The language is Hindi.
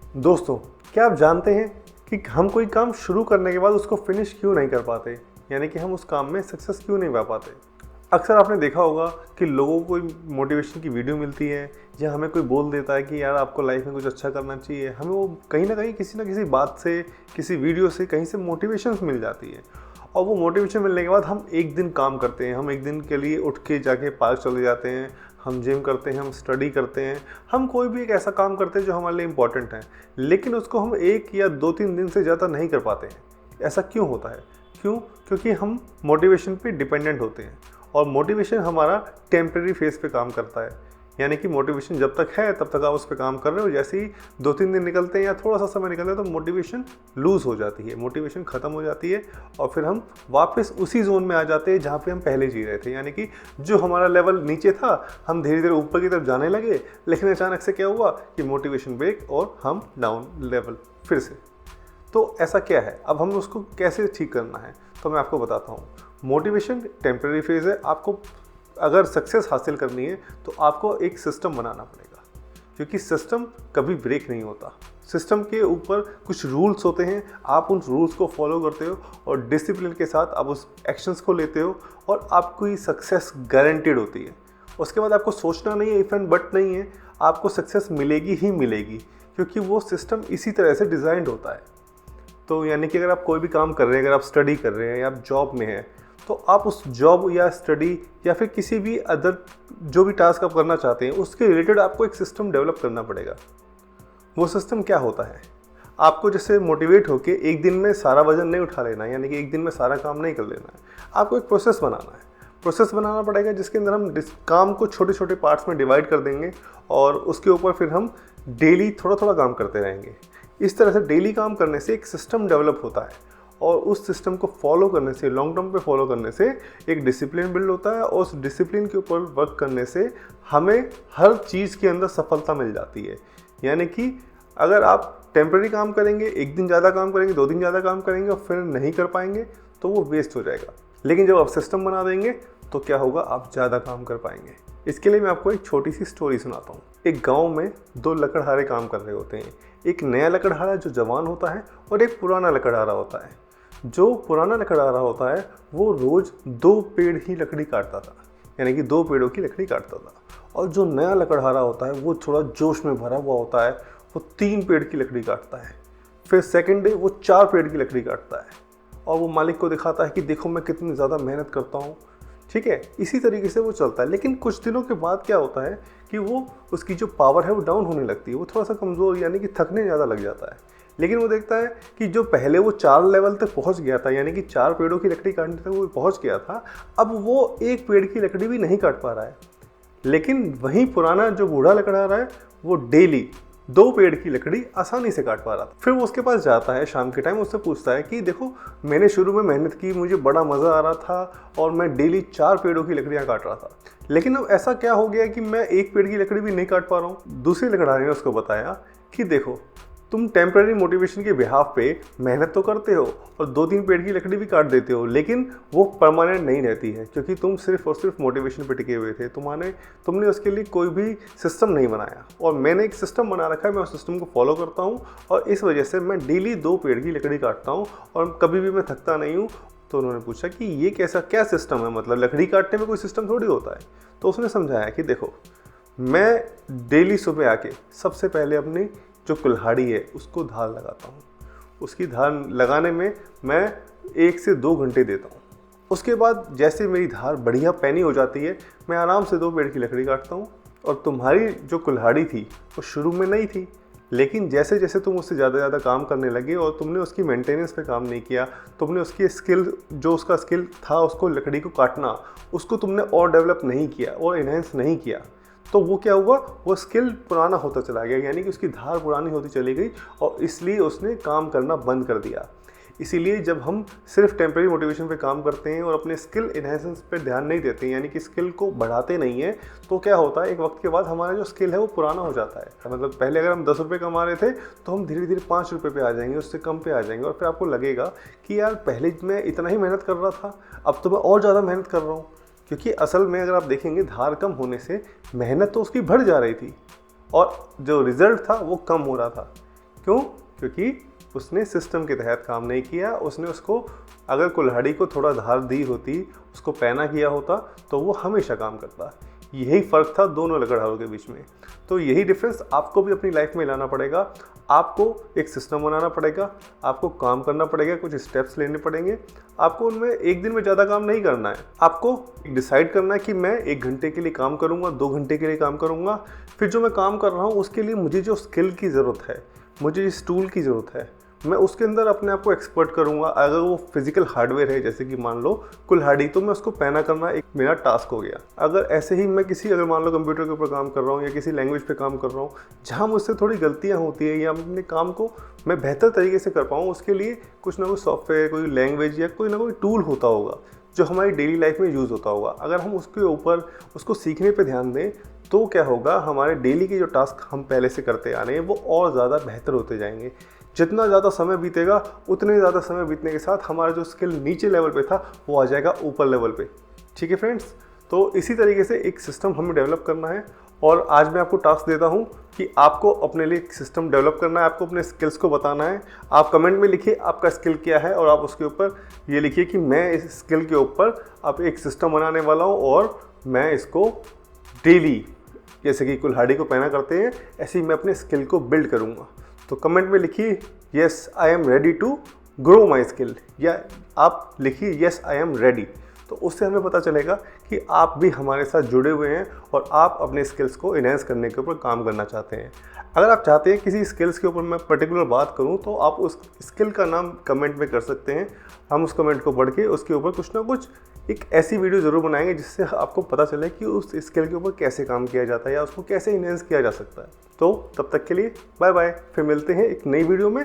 दोस्तों, क्या आप जानते हैं कि हम कोई काम शुरू करने के बाद उसको फिनिश क्यों नहीं कर पाते? यानी कि हम उस काम में सक्सेस क्यों नहीं पा पाते? अक्सर आपने देखा होगा कि लोगों को कोई मोटिवेशन की वीडियो मिलती है या हमें कोई बोल देता है कि यार आपको लाइफ में कुछ अच्छा करना चाहिए। हमें वो कहीं ना कहीं किसी ना किसी बात से, किसी वीडियो से, कहीं से मोटिवेशन मिल जाती है। और वो मोटिवेशन मिलने के बाद हम एक दिन काम करते हैं, हम एक दिन के लिए उठ के जाके पार्क चले जाते हैं, हम जिम करते हैं, हम स्टडी करते हैं, हम कोई भी एक ऐसा काम करते हैं जो हमारे लिए इम्पोर्टेंट है। लेकिन उसको हम 1 या 2-3 दिन से ज़्यादा नहीं कर पाते हैं। ऐसा क्यों होता है? क्यों? क्योंकि हम मोटिवेशन पे डिपेंडेंट होते हैं और मोटिवेशन हमारा टेम्प्रेरी फेज़ पे काम करता है। यानी कि मोटिवेशन जब तक है तब तक आप उस पर काम कर रहे हो। जैसे ही 2-3 दिन निकलते हैं या थोड़ा सा समय निकलता है तो मोटिवेशन लूज़ हो जाती है, मोटिवेशन ख़त्म हो जाती है और फिर हम वापस उसी जोन में आ जाते हैं जहाँ पे हम पहले जी रहे थे। यानी कि जो हमारा लेवल नीचे था, हम धीरे धीरे ऊपर की तरफ जाने लगे, लेकिन अचानक से क्या हुआ कि मोटिवेशन ब्रेक और हम डाउन लेवल फिर से। तो ऐसा क्या है? अब हमें उसको कैसे ठीक करना है, तो मैं आपको बताता हूँ। मोटिवेशन टेम्प्रेरी फेज़ है। आपको अगर सक्सेस हासिल करनी है तो आपको एक सिस्टम बनाना पड़ेगा, क्योंकि सिस्टम कभी ब्रेक नहीं होता। सिस्टम के ऊपर कुछ रूल्स होते हैं, आप उन रूल्स को फॉलो करते हो और डिसिप्लिन के साथ आप उस एक्शंस को लेते हो और आपको ये सक्सेस गारंटेड होती है। उसके बाद आपको सोचना नहीं है, इफ एंड बट नहीं है, आपको सक्सेस मिलेगी ही मिलेगी, क्योंकि वो सिस्टम इसी तरह से डिज़ाइंड होता है। तो यानी कि अगर आप कोई भी काम कर रहे हैं, अगर आप स्टडी कर रहे हैं या आप जॉब में हैं, तो आप उस जॉब या स्टडी या फिर किसी भी अदर जो भी टास्क आप करना चाहते हैं उसके रिलेटेड आपको एक सिस्टम डेवलप करना पड़ेगा। वो सिस्टम क्या होता है? आपको जैसे मोटिवेट होके एक दिन में सारा वजन नहीं उठा लेना है, यानी कि एक दिन में सारा काम नहीं कर लेना है। आपको एक प्रोसेस बनाना है। प्रोसेस बनाना पड़ेगा जिसके अंदर हम काम को छोटे छोटे पार्ट्स में डिवाइड कर देंगे और उसके ऊपर फिर हम डेली थोड़ा थोड़ा काम करते रहेंगे। इस तरह से डेली काम करने से एक सिस्टम डेवलप होता है और उस सिस्टम को फॉलो करने से, लॉन्ग टर्म पे फॉलो करने से एक डिसिप्लिन बिल्ड होता है और उस डिसिप्लिन के ऊपर वर्क करने से हमें हर चीज़ के अंदर सफलता मिल जाती है। यानी कि अगर आप टेम्प्रेरी काम करेंगे, एक दिन ज़्यादा काम करेंगे, 2 दिन ज़्यादा काम करेंगे और फिर नहीं कर पाएंगे तो वो वेस्ट हो जाएगा। लेकिन जब आप सिस्टम बना देंगे तो क्या होगा, आप ज़्यादा काम कर पाएंगे। इसके लिए मैं आपको एक छोटी सी स्टोरी सुनाता हूँ। एक गाँव में 2 लकड़हारे काम कर रहे होते हैं। एक नया लकड़हारा जो जवान होता है और एक पुराना लकड़हारा होता है। जो पुराना लकड़हारा होता है वो रोज़ 2 पेड़ ही लकड़ी काटता था, यानी कि 2 पेड़ों की लकड़ी काटता था। और जो नया लकड़हारा होता है वो थोड़ा जोश में भरा हुआ होता है, वो 3 पेड़ की लकड़ी काटता है। फिर सेकंड डे वो 4 पेड़ की लकड़ी काटता है और वो मालिक को दिखाता है कि देखो मैं कितनी ज़्यादा मेहनत करता हूँ। ठीक है, इसी तरीके से वो चलता है। लेकिन कुछ दिनों के बाद क्या होता है कि वो उसकी जो पावर है वो डाउन होने लगती है, वो थोड़ा सा कमज़ोर, यानी कि थकने ज़्यादा लग जाता है। लेकिन वो देखता है कि जो पहले वो 4 लेवल तक पहुंच गया था, यानी कि 4 पेड़ों की लकड़ी काटने तक वो पहुंच गया था, अब वो 1 पेड़ की लकड़ी भी नहीं काट पा रहा है। लेकिन वहीं पुराना जो बूढ़ा लकड़हारा है वो डेली 2 पेड़ की लकड़ी आसानी से काट पा रहा था। फिर वो उसके पास जाता है शाम के टाइम, उससे पूछता है कि देखो मैंने शुरू में मेहनत की, मुझे बड़ा मज़ा आ रहा था और मैं डेली 4 पेड़ों की लकड़ियाँ काट रहा था, लेकिन अब ऐसा क्या हो गया कि मैं 1 पेड़ की लकड़ी भी नहीं काट पा रहा हूँ। दूसरे लकड़हारे ने उसको बताया कि देखो तुम टेम्प्रेरी मोटिवेशन के बिहाफ पे मेहनत तो करते हो और 2-3 पेड़ की लकड़ी भी काट देते हो, लेकिन वो परमानेंट नहीं रहती है, क्योंकि तुम सिर्फ और सिर्फ मोटिवेशन पे टिके हुए थे। तुमने उसके लिए कोई भी सिस्टम नहीं बनाया और मैंने एक सिस्टम बना रखा है, मैं उस सिस्टम को फॉलो करता हूँ और इस वजह से मैं डेली 2 पेड़ की लकड़ी काटता हूँ और कभी भी मैं थकता नहीं हूँ। तो उन्होंने पूछा कि ये कैसा क्या सिस्टम है, मतलब लकड़ी काटने में कोई सिस्टम थोड़ी होता है। तो उसने समझाया कि देखो मैं डेली सुबह आके सबसे पहले अपनी जो कुल्हाड़ी है उसको धार लगाता हूँ। उसकी धार लगाने में मैं 1 से 2 घंटे देता हूँ। उसके बाद जैसे मेरी धार बढ़िया पैनी हो जाती है, मैं आराम से 2 पेड़ की लकड़ी काटता हूँ। और तुम्हारी जो कुल्हाड़ी थी वो शुरू में नहीं थी, लेकिन जैसे जैसे तुम उससे ज़्यादा काम करने लगे और तुमने उसकी मेंटेनेंस पे काम नहीं किया, तुमने उसकी स्किल, जो उसका स्किल था उसको लकड़ी को काटना, उसको तुमने और डेवलप नहीं किया और इन्हेंस नहीं किया, तो वो क्या हुआ, वो स्किल पुराना होता चला गया, यानी कि उसकी धार पुरानी होती चली गई और इसलिए उसने काम करना बंद कर दिया। इसीलिए जब हम सिर्फ टेम्प्रेरी मोटिवेशन पे काम करते हैं और अपने स्किल इन्हेंसेंस पे ध्यान नहीं देते हैं, यानी कि स्किल को बढ़ाते नहीं हैं, तो क्या होता है एक वक्त के बाद हमारा जो स्किल है वो पुराना हो जाता है। मतलब पहले अगर हम 10 रुपये कमा रहे थे तो हम धीरे धीरे 5 रुपये पे आ जाएंगे, उससे कम पे आ जाएंगे और फिर आपको लगेगा कि यार पहले मैं इतना ही मेहनत कर रहा था, अब तो मैं और ज़्यादा मेहनत कर रहा हूँ। क्योंकि असल में अगर आप देखेंगे धार कम होने से मेहनत तो उसकी बढ़ जा रही थी और जो रिज़ल्ट था वो कम हो रहा था, क्यों? क्योंकि उसने सिस्टम के तहत काम नहीं किया। उसने उसको अगर कुल्हाड़ी को थोड़ा धार दी होती, उसको पैना किया होता, तो वो हमेशा काम करता। यही फ़र्क था दोनों लकड़हारों के बीच में। तो यही डिफरेंस आपको भी अपनी लाइफ में लाना पड़ेगा। आपको एक सिस्टम बनाना पड़ेगा, आपको काम करना पड़ेगा, कुछ स्टेप्स लेने पड़ेंगे। आपको उनमें एक दिन में ज़्यादा काम नहीं करना है। आपको डिसाइड करना है कि मैं 1 घंटे के लिए काम करूँगा, 2 घंटे के लिए काम करूँगा। फिर जो मैं काम कर रहा हूँ उसके लिए मुझे जो स्किल की ज़रूरत है, मुझे जिस टूल की ज़रूरत है, मैं उसके अंदर अपने आप को एक्सपर्ट करूँगा। अगर वो फिजिकल हार्डवेयर है, जैसे कि मान लो कुल्हाड़ी, तो मैं उसको पैना करना एक मेरा टास्क हो गया। अगर ऐसे ही मैं अगर मान लो कंप्यूटर के ऊपर काम कर रहा हूँ या किसी लैंग्वेज पे काम कर रहा हूँ जहाँ मुझसे थोड़ी गलतियाँ होती है या अपने काम को मैं बेहतर तरीके से कर पाऊँ, उसके लिए कुछ ना कुछ सॉफ्टवेयर, कोई लैंग्वेज या कोई ना कोई टूल होता होगा जो हमारी डेली लाइफ में यूज़ होता होगा। अगर हम उसके ऊपर उसको सीखने पे ध्यान दें तो क्या होगा, हमारे डेली के जो टास्क हम पहले से करते आ रहे हैं वो और ज़्यादा बेहतर होते जाएंगे। जितना ज़्यादा समय बीतेगा उतने ज़्यादा समय बीतने के साथ हमारा जो स्किल नीचे लेवल पे था वो आ जाएगा ऊपर लेवल पे। ठीक है फ्रेंड्स, तो इसी तरीके से एक सिस्टम हमें डेवलप करना है। और आज मैं आपको टास्क देता हूँ कि आपको अपने लिए एक सिस्टम डेवलप करना है, आपको अपने स्किल्स को बताना है। आप कमेंट में लिखिए आपका स्किल क्या है और आप उसके ऊपर ये लिखिए कि मैं इस स्किल के ऊपर अब एक सिस्टम बनाने वाला हूँ और मैं इसको डेली, जैसे कि कुल्हाड़ी को पैना करते हैं, ऐसे ही मैं अपने स्किल को बिल्ड करूँगा। तो कमेंट में लिखिए yes I am ready to grow my skill, या आप लिखिए येस आई एम रेडी। तो उससे हमें पता चलेगा कि आप भी हमारे साथ जुड़े हुए हैं और आप अपने स्किल्स को इन्हेंस करने के ऊपर काम करना चाहते हैं। अगर आप चाहते हैं किसी स्किल्स के ऊपर मैं पर्टिकुलर बात करूं तो आप उस स्किल का नाम कमेंट में कर सकते हैं। हम उस कमेंट को पढ़ के उसके ऊपर कुछ ना कुछ एक ऐसी वीडियो ज़रूर बनाएंगे जिससे आपको पता चले कि उस स्किल के ऊपर कैसे काम किया जाता है या उसको कैसे इन्हेंस किया जा सकता है। तो तब तक के लिए बाय बाय, फिर मिलते हैं एक नई वीडियो में।